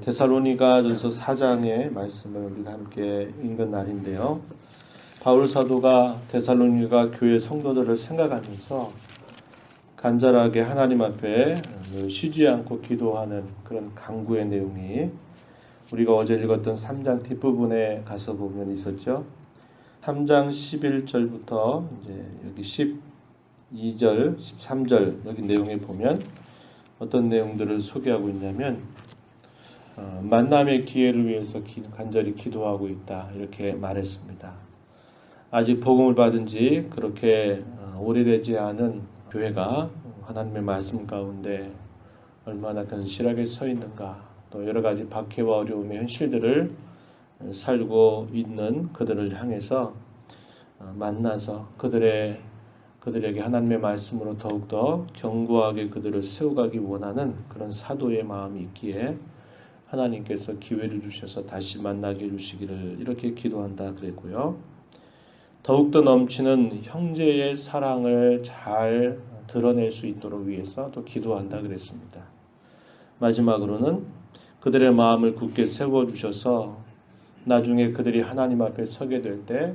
데살로니가전서 4장의 말씀을 우리가 함께 읽은 날인데요. 바울 사도가 데살로니가 교회 성도들을 생각하면서 간절하게 하나님 앞에 쉬지 않고 기도하는 그런 간구의 내용이 우리가 어제 읽었던 3장 뒷부분에 가서 보면 있었죠. 3장 11절부터 이제 여기 12절, 13절 여기 내용에 보면 어떤 내용들을 소개하고 있냐면 만남의 기회를 위해서 간절히 기도하고 있다 이렇게 말했습니다. 아직 복음을 받은 지 그렇게 오래되지 않은 교회가 하나님의 말씀 가운데 얼마나 견실하게 서 있는가, 또 여러 가지 박해와 어려움의 현실들을 살고 있는 그들을 향해서 만나서 그들에게 하나님의 말씀으로 더욱더 견고하게 그들을 세워가기 원하는 그런 사도의 마음이 있기에 하나님께서 기회를 주셔서 다시 만나게 해주시기를 이렇게 기도한다 그랬고요. 더욱더 넘치는 형제의 사랑을 잘 드러낼 수 있도록 위해서 또 기도한다 그랬습니다. 마지막으로는 그들의 마음을 굳게 세워주셔서 나중에 그들이 하나님 앞에 서게 될 때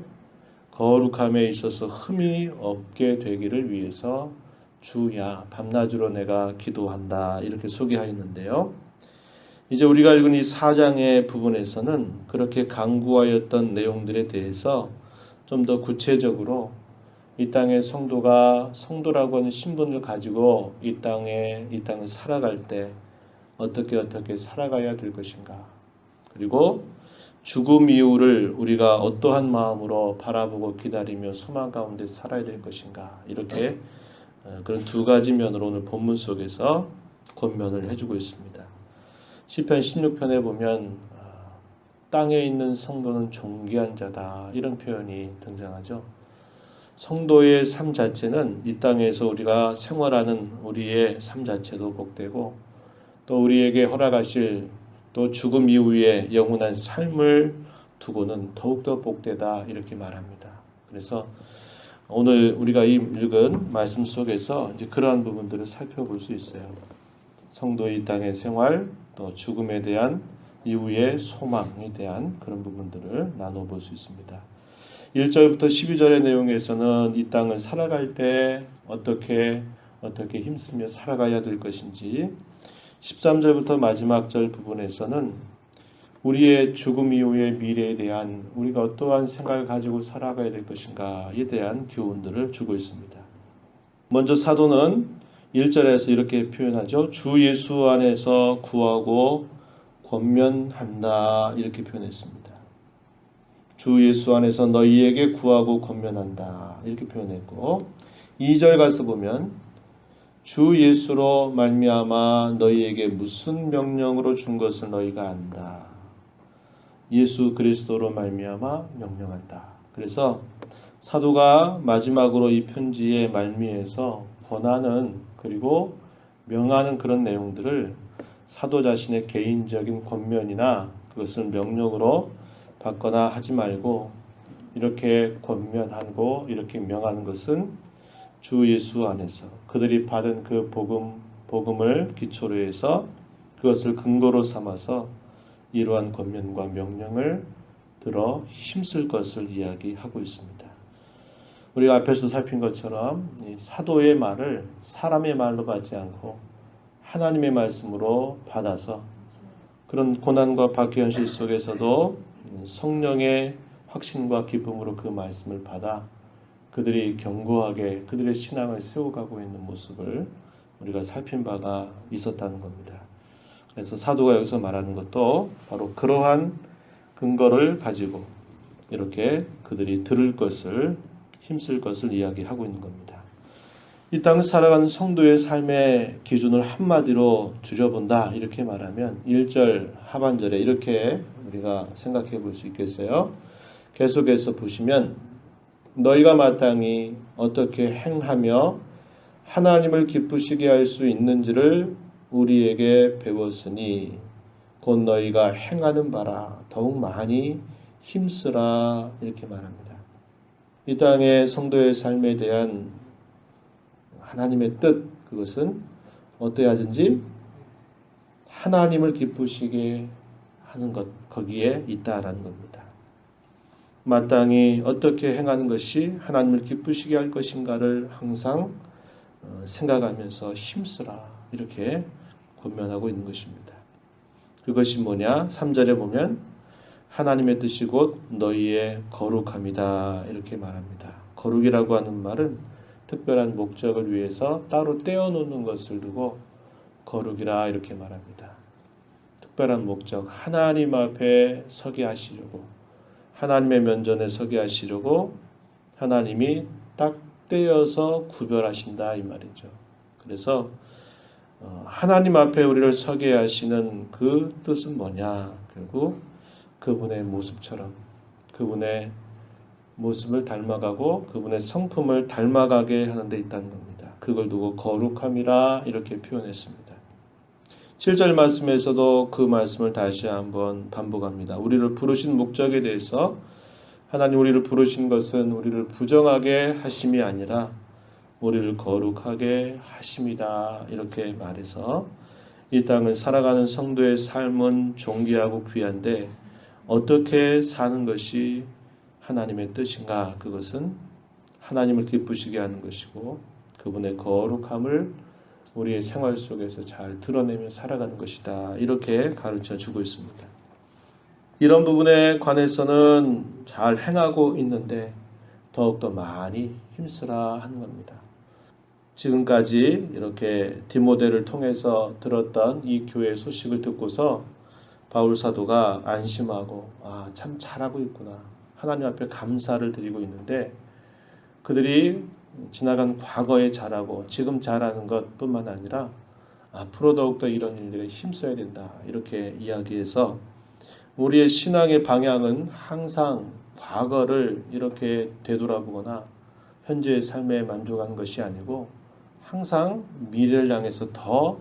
거룩함에 있어서 흠이 없게 되기를 위해서 주야 밤낮으로 내가 기도한다 이렇게 소개하였는데요. 이제 우리가 읽은 이 4장의 부분에서는 그렇게 간구하였던 내용들에 대해서 좀 더 구체적으로 이 땅의 성도라고 하는 신분을 가지고 이 땅을 살아갈 때 어떻게 살아가야 될 것인가, 그리고 죽음 이후를 우리가 어떠한 마음으로 바라보고 기다리며 소망 가운데 살아야 될 것인가, 이렇게 그런 두 가지 면으로 오늘 본문 속에서 권면을 해주고 있습니다. 시편 16편에 보면 땅에 있는 성도는 존귀한 자다 이런 표현이 등장하죠. 성도의 삶 자체는 이 땅에서 우리가 생활하는 우리의 삶 자체도 복되고 또 우리에게 허락하실 또 죽음 이후에 영원한 삶을 두고는 더욱더 복되다 이렇게 말합니다. 그래서 오늘 우리가 읽은 말씀 속에서 이제 그러한 부분들을 살펴볼 수 있어요. 성도의 이 땅의 생활, 또 죽음에 대한 이후의 소망에 대한 그런 부분들을 나눠볼 수 있습니다. 1절부터 12절의 내용에서는 이 땅을 살아갈 때 어떻게 힘쓰며 살아가야 될 것인지, 13절부터 마지막 절 부분에서는 우리의 죽음 이후의 미래에 대한 우리가 어떠한 생각을 가지고 살아가야 될 것인가에 대한 교훈들을 주고 있습니다. 먼저 사도는 1절에서 이렇게 표현하죠. 주 예수 안에서 구하고 권면한다 이렇게 표현했습니다. 주 예수 안에서 너희에게 구하고 권면한다 이렇게 표현했고, 2절 가서 보면 주 예수로 말미암아 너희에게 무슨 명령으로 준 것을 너희가 안다. 예수 그리스도로 말미암아 명령한다. 그래서 사도가 마지막으로 이 편지의 말미에서 권하는 그리고 명하는 그런 내용들을 사도 자신의 개인적인 권면이나 그것을 명령으로 받거나 하지 말고 이렇게 권면하고 이렇게 명하는 것은 주 예수 안에서 그들이 받은 그 복음을 기초로 해서 그것을 근거로 삼아서 이러한 권면과 명령을 들어 힘쓸 것을 이야기하고 있습니다. 우리가 앞에서 살핀 것처럼 사도의 말을 사람의 말로 받지 않고 하나님의 말씀으로 받아서 그런 고난과 박해 현실 속에서도 성령의 확신과 기쁨으로 그 말씀을 받아 그들이 견고하게 그들의 신앙을 세워가고 있는 모습을 우리가 살핀 바가 있었다는 겁니다. 그래서 사도가 여기서 말하는 것도 바로 그러한 근거를 가지고 이렇게 그들이 들을 것을 힘쓸 것을 이야기하고 있는 겁니다. 이 땅을 살아가는 성도의 삶의 기준을 한마디로 줄여본다 이렇게 말하면 1절 하반절에 이렇게 우리가 생각해 볼 수 있겠어요. 계속해서 보시면 너희가 마땅히 어떻게 행하며 하나님을 기쁘시게 할 수 있는지를 우리에게 배웠으니 곧 너희가 행하는 바라 더욱 많이 힘쓰라 이렇게 말합니다. 이 땅의 성도의 삶에 대한 하나님의 뜻, 그것은 어떠하든지 하나님을 기쁘시게 하는 것, 거기에 있다라는 겁니다. 마땅히 어떻게 행하는 것이 하나님을 기쁘시게 할 것인가를 항상 생각하면서 힘쓰라, 이렇게 권면하고 있는 것입니다. 그것이 뭐냐? 3절에 보면 하나님의 뜻이 곧 너희의 거룩함이다, 이렇게 말합니다. 거룩이라고 하는 말은 특별한 목적을 위해서 따로 떼어놓는 것을 두고 거룩이라 이렇게 말합니다. 특별한 목적, 하나님 앞에 서게 하시려고, 하나님의 면전에 서게 하시려고 하나님이 딱 떼어서 구별하신다, 이 말이죠. 그래서 하나님 앞에 우리를 서게 하시는 그 뜻은 뭐냐? 결국 그분의 모습처럼, 그분의 모습을 닮아가고 그분의 성품을 닮아가게 하는 데 있다는 겁니다. 그걸 두고 거룩함이라 이렇게 표현했습니다. 7절 말씀에서도 그 말씀을 다시 한번 반복합니다. 우리를 부르신 목적에 대해서 하나님 우리를 부르신 것은 우리를 부정하게 하심이 아니라 우리를 거룩하게 하심이다, 이렇게 말해서 이 땅을 살아가는 성도의 삶은 존귀하고 귀한데 어떻게 사는 것이 하나님의 뜻인가? 그것은 하나님을 기쁘시게 하는 것이고 그분의 거룩함을 우리의 생활 속에서 잘 드러내며 살아가는 것이다, 이렇게 가르쳐 주고 있습니다. 이런 부분에 관해서는 잘 행하고 있는데 더욱더 많이 힘쓰라 하는 겁니다. 지금까지 이렇게 디모데를 통해서 들었던 이 교회의 소식을 듣고서 바울 사도가 안심하고 참 잘하고 있구나, 하나님 앞에 감사를 드리고 있는데 그들이 지나간 과거에 잘하고 지금 잘하는 것뿐만 아니라 앞으로 더욱더 이런 일들에 힘써야 된다, 이렇게 이야기해서 우리의 신앙의 방향은 항상 과거를 이렇게 되돌아보거나 현재의 삶에 만족하는 것이 아니고 항상 미래를 향해서 더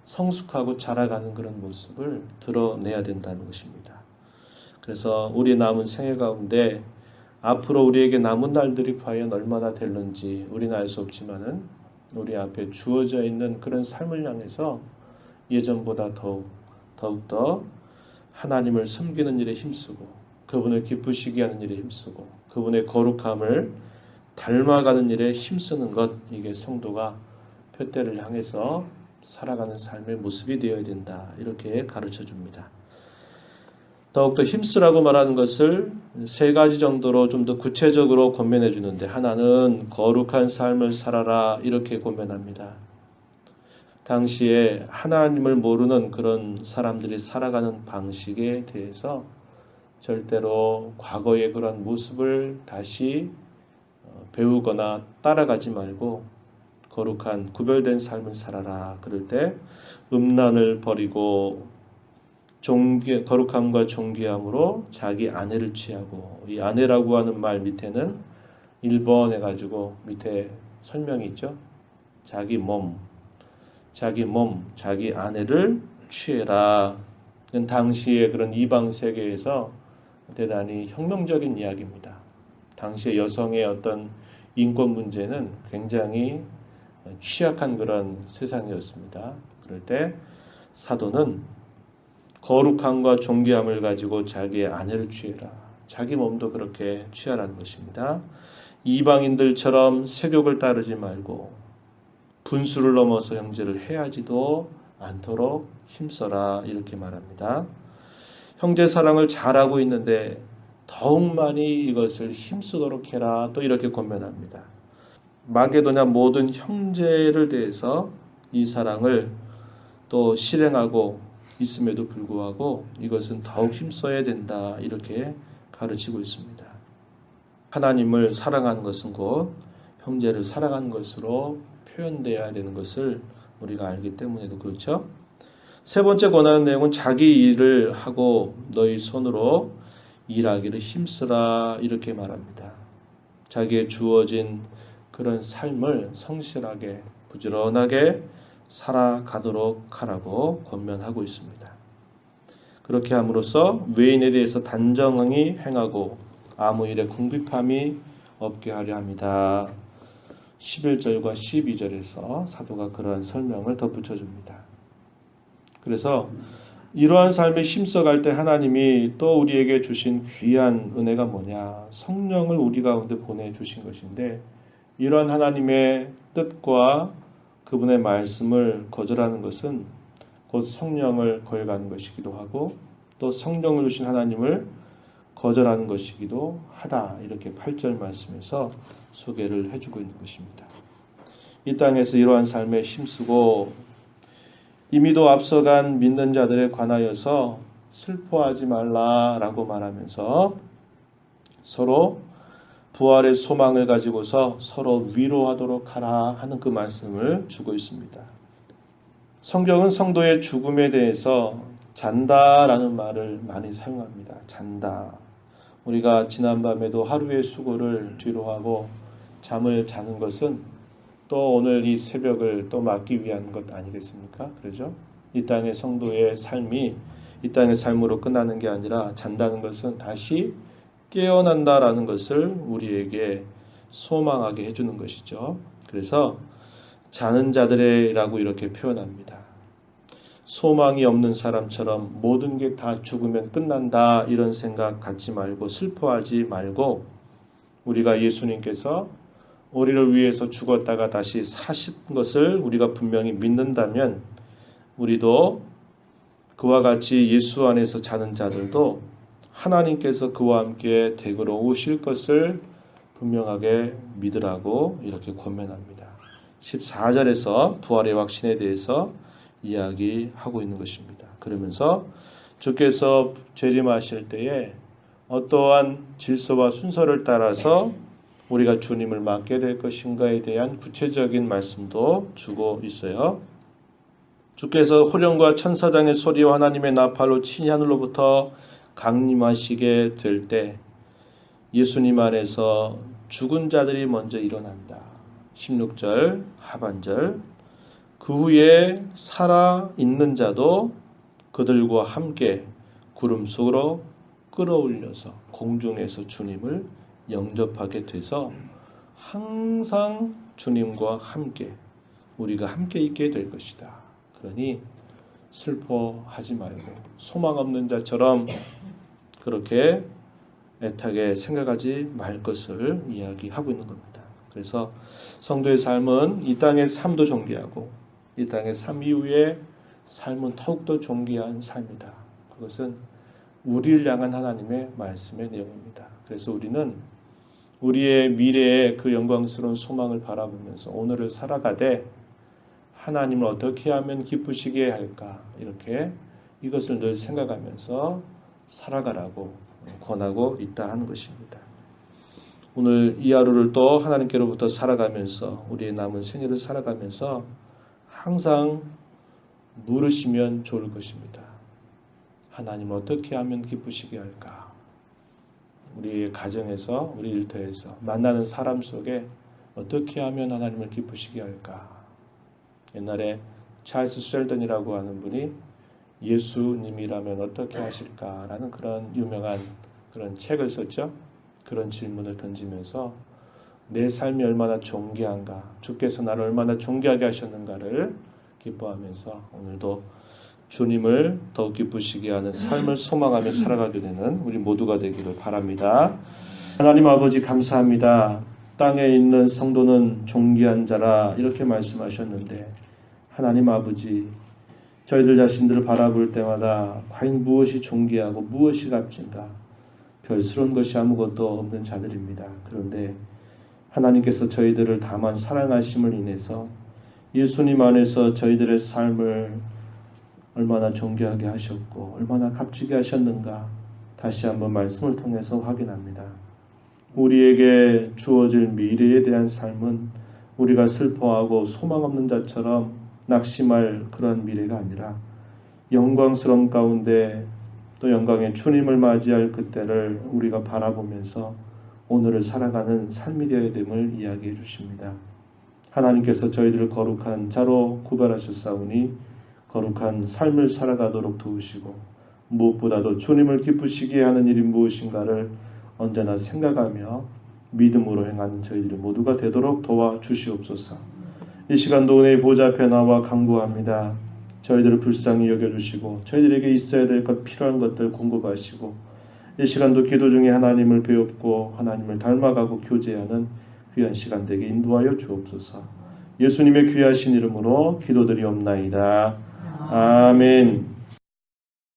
성숙하고 자라가는 그런 모습을 드러내야 된다는 것입니다. 그래서 우리 남은 생애 가운데 앞으로 우리에게 남은 날들이 과연 얼마나 될는지 우리는 알 수 없지만은 우리 앞에 주어져 있는 그런 삶을 향해서 예전보다 더욱더 하나님을 섬기는 일에 힘쓰고 그분을 기쁘시게 하는 일에 힘쓰고 그분의 거룩함을 닮아가는 일에 힘쓰는 것, 이게 성도가 표대를 향해서 살아가는 삶의 모습이 되어야 된다, 이렇게 가르쳐 줍니다. 더욱더 힘쓰라고 말하는 것을 세 가지 정도로 좀 더 구체적으로 권면해 주는데, 하나는 거룩한 삶을 살아라, 이렇게 권면합니다. 당시에 하나님을 모르는 그런 사람들이 살아가는 방식에 대해서 절대로 과거의 그런 모습을 다시 배우거나 따라가지 말고 거룩한 구별된 삶을 살아라. 그럴 때 음란을 버리고 거룩함과 존귀함으로 자기 아내를 취하고, 이 아내라고 하는 말 밑에는 1번 해가지고 밑에 설명이 있죠. 자기 몸, 자기 아내를 취해라. 당시의 그런 이방 세계에서 대단히 혁명적인 이야기입니다. 당시의 여성의 어떤 인권 문제는 굉장히 취약한 그런 세상이었습니다. 그럴 때 사도는 거룩함과 존귀함을 가지고 자기의 아내를 취해라. 자기 몸도 그렇게 취하라는 것입니다. 이방인들처럼 세욕을 따르지 말고 분수를 넘어서 형제를 해하지도 않도록 힘써라, 이렇게 말합니다. 형제 사랑을 잘하고 있는데 더욱 많이 이것을 힘쓰도록 해라, 또 이렇게 권면합니다. 마게도냐 모든 형제를 대해서 이 사랑을 또 실행하고 있음에도 불구하고 이것은 더욱 힘써야 된다, 이렇게 가르치고 있습니다. 하나님을 사랑하는 것은 곧 형제를 사랑하는 것으로 표현되어야 되는 것을 우리가 알기 때문에도 그렇죠. 세 번째 권하는 내용은 자기 일을 하고 너희 손으로 일하기를 힘쓰라, 이렇게 말합니다. 자기의 주어진 그런 삶을 성실하게 부지런하게 살아가도록 하라고 권면하고 있습니다. 그렇게 함으로써 외인에 대해서 단정히 행하고 아무 일에 궁핍함이 없게 하려 합니다. 11절과 12절에서 사도가 그러한 설명을 덧붙여 줍니다. 그래서 이러한 삶에 힘써갈 때 하나님이 또 우리에게 주신 귀한 은혜가 뭐냐? 성령을 우리 가운데 보내주신 것인데, 이러한 하나님의 뜻과 그분의 말씀을 거절하는 것은 곧 성령을 거역하는 것이기도 하고, 또 성령을 주신 하나님을 거절하는 것이기도 하다. 이렇게 8절 말씀에서 소개를 해주고 있는 것입니다. 이 땅에서 이러한 삶에 힘쓰고 이미도 앞서간 믿는 자들에 관하여서 슬퍼하지 말라라고 말하면서 서로 부활의 소망을 가지고서 서로 위로하도록 하라 하는 그 말씀을 주고 있습니다. 성경은 성도의 죽음에 대해서 잔다라는 말을 많이 사용합니다. 잔다. 우리가 지난밤에도 하루의 수고를 뒤로하고 잠을 자는 것은 또 오늘 이 새벽을 또 맞기 위한 것 아니겠습니까? 그러죠? 이 땅의 성도의 삶이 이 땅의 삶으로 끝나는 게 아니라 잔다는 것은 다시 깨어난다라는 것을 우리에게 소망하게 해주는 것이죠. 그래서 자는 자들이라고 이렇게 표현합니다. 소망이 없는 사람처럼 모든 게 다 죽으면 끝난다 이런 생각 갖지 말고 슬퍼하지 말고, 우리가 예수님께서 우리를 위해서 죽었다가 다시 사신 것을 우리가 분명히 믿는다면 우리도 그와 같이 예수 안에서 자는 자들도 하나님께서 그와 함께 댁으로 오실 것을 분명하게 믿으라고 이렇게 권면합니다. 14절에서 부활의 확신에 대해서 이야기하고 있는 것입니다. 그러면서 주께서 재림하실 때에 어떠한 질서와 순서를 따라서 우리가 주님을 맞게 될 것인가에 대한 구체적인 말씀도 주고 있어요. 주께서 호령과 천사장의 소리와 하나님의 나팔로 친히 하늘로부터 강림하시게 될 때 예수님 안에서 죽은 자들이 먼저 일어난다. 16절 하반절, 그 후에 살아있는 자도 그들과 함께 구름 속으로 끌어올려서 공중에서 주님을 영접하게 돼서 항상 주님과 함께 우리가 함께 있게 될 것이다. 그러니 슬퍼하지 말고 소망 없는 자처럼 그렇게 애타게 생각하지 말 것을 이야기하고 있는 겁니다. 그래서 성도의 삶은 이 땅의 삶도 존귀하고 이 땅의 삶 이후의 삶은 더욱더 존귀한 삶이다. 그것은 우리를 향한 하나님의 말씀의 내용입니다. 그래서 우리는 우리의 미래의 그 영광스러운 소망을 바라보면서 오늘을 살아가되 하나님을 어떻게 하면 기쁘시게 할까, 이렇게 이것을 늘 생각하면서 살아가라고 권하고 있다 하는 것입니다. 오늘 이 하루를 또 하나님께로부터 살아가면서 우리의 남은 생애를 살아가면서 항상 물으시면 좋을 것입니다. 하나님 어떻게 하면 기쁘시게 할까? 우리의 가정에서, 우리 일터에서, 만나는 사람 속에 어떻게 하면 하나님을 기쁘시게 할까? 옛날에 찰스 셀던이라고 하는 분이 예수님이라면 어떻게 하실까라는 그런 유명한 그런 책을 썼죠. 그런 질문을 던지면서 내 삶이 얼마나 존귀한가, 주께서 나를 얼마나 존귀하게 하셨는가를 기뻐하면서 오늘도 주님을 더욱 기쁘시게 하는 삶을 소망하며 살아가게 되는 우리 모두가 되기를 바랍니다. 하나님 아버지 감사합니다. 땅에 있는 성도는 존귀한 자라 이렇게 말씀하셨는데, 하나님 아버지 저희들 자신들을 바라볼 때마다 과연 무엇이 존귀하고 무엇이 값진가, 별스러운 것이 아무것도 없는 자들입니다. 그런데 하나님께서 저희들을 다만 사랑하심을 인해서 예수님 안에서 저희들의 삶을 얼마나 존귀하게 하셨고 얼마나 값지게 하셨는가 다시 한번 말씀을 통해서 확인합니다. 우리에게 주어질 미래에 대한 삶은 우리가 슬퍼하고 소망 없는 자처럼 낙심할 그런 미래가 아니라 영광스러움 가운데 또 영광의 주님을 맞이할 그때를 우리가 바라보면서 오늘을 살아가는 삶이 되어야 됨을 이야기해 주십니다. 하나님께서 저희들을 거룩한 자로 구별하셨사오니 거룩한 삶을 살아가도록 도우시고 무엇보다도 주님을 기쁘시게 하는 일이 무엇인가를 언제나 생각하며 믿음으로 행하는 저희들 모두가 되도록 도와주시옵소서. 이 시간도 은혜의 보좌 앞에 나와 간구합니다. 저희들을 불쌍히 여겨주시고 저희들에게 있어야 될 것 필요한 것들 공급하시고 이 시간도 기도 중에 하나님을 배웠고 하나님을 닮아가고 교제하는 귀한 시간 되게 인도하여 주옵소서. 예수님의 귀하신 이름으로 기도드리옵나이다. 아멘.